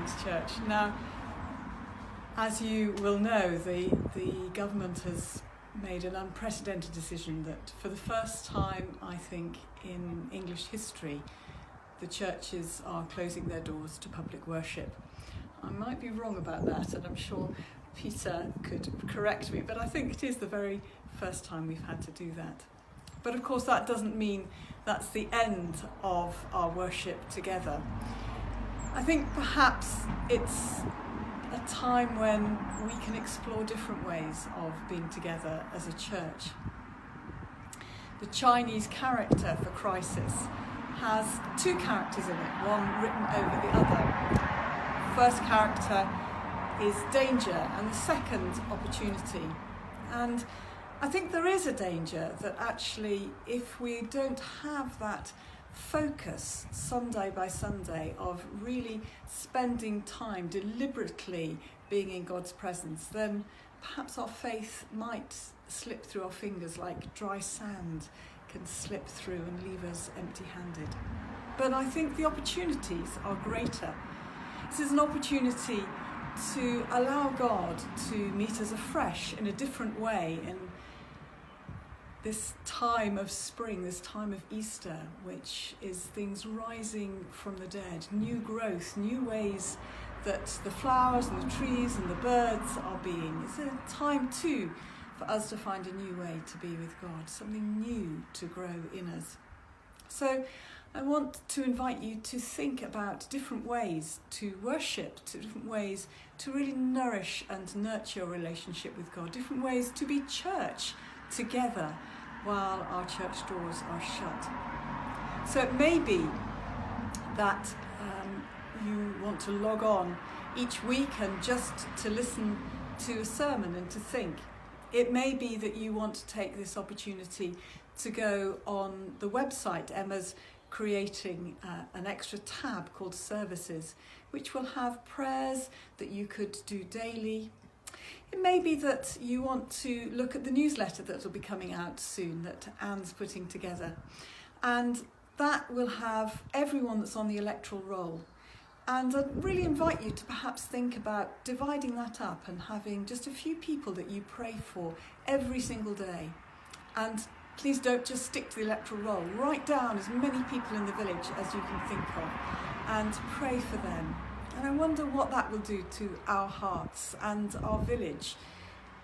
King's Church. Now, as you will know, the government has made an unprecedented decision that for the first time, I think, in English history, the churches are closing their doors to public worship. I might be wrong about that, and I'm sure Peter could correct me, but I think it is the very first time we've had to do that. But of course that doesn't mean that's the end of our worship together. I think perhaps it's a time when we can explore different ways of being together as a church. The Chinese character for crisis has two characters in it, one written over the other. The first character is danger and the second opportunity. And I think there is a danger that actually if we don't have that focus Sunday by Sunday of really spending time deliberately being in God's presence, then perhaps our faith might slip through our fingers like dry sand can slip through and leave us empty-handed. But I think the opportunities are greater. This is an opportunity to allow God to meet us afresh in a different way in this time of spring, this time of Easter, which is things rising from the dead, new growth, new ways that the flowers and the trees and the birds are being. It's a time too for us to find a new way to be with God, something new to grow in us. So I want to invite you to think about different ways to worship, to different ways to really nourish and nurture your relationship with God, different ways to be church together while our church doors are shut. So it may be that you want to log on each week and just to listen to a sermon and to think. It may be that you want to take this opportunity to go on the website. Emma's creating an extra tab called Services, which will have prayers that you could do daily. It may be that you want to look at the newsletter that will be coming out soon that Anne's putting together, and that will have everyone that's on the electoral roll. And I'd really invite you to perhaps think about dividing that up and having just a few people that you pray for every single day. And please don't just stick to the electoral roll. Write down as many people in the village as you can think of and pray for them. And I wonder what that will do to our hearts and our village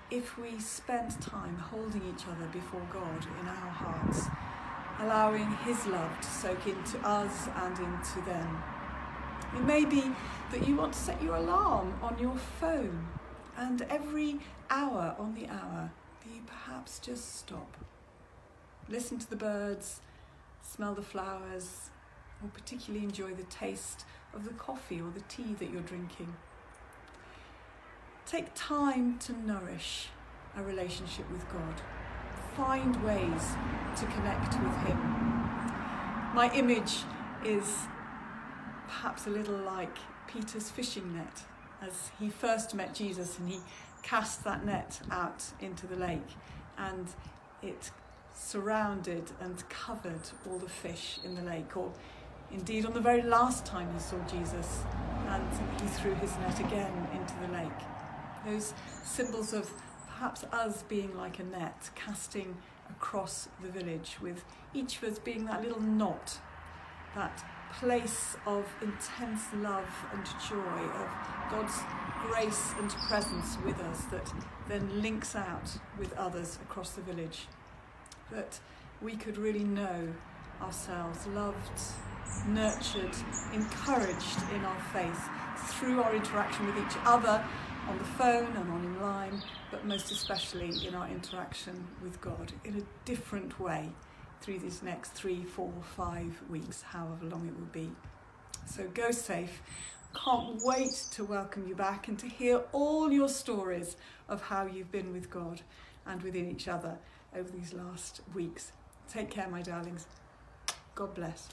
if we spend time holding each other before God in our hearts, allowing His love to soak into us and into them. It may be that you want to set your alarm on your phone, and every hour on the hour you perhaps just stop. Listen to the birds, smell the flowers, or particularly enjoy the taste of the coffee or the tea that you're drinking. Take time to nourish a relationship with God. Find ways to connect with Him. My image is perhaps a little like Peter's fishing net as he first met Jesus and he cast that net out into the lake, and it surrounded and covered all the fish in the lake, or indeed on the very last time he saw Jesus and he threw his net again into the lake. Those symbols of perhaps us being like a net casting across the village, with each of us being that little knot, that place of intense love and joy, of God's grace and presence with us that then links out with others across the village. That we could really know ourselves loved, nurtured, encouraged in our faith through our interaction with each other on the phone and on in line, but most especially in our interaction with God in a different way through these next 3, 4, 5 weeks, however long it will be. So go safe. Can't wait to welcome you back and to hear all your stories of how you've been with God and within each other over these last weeks. Take care, my darlings. God bless.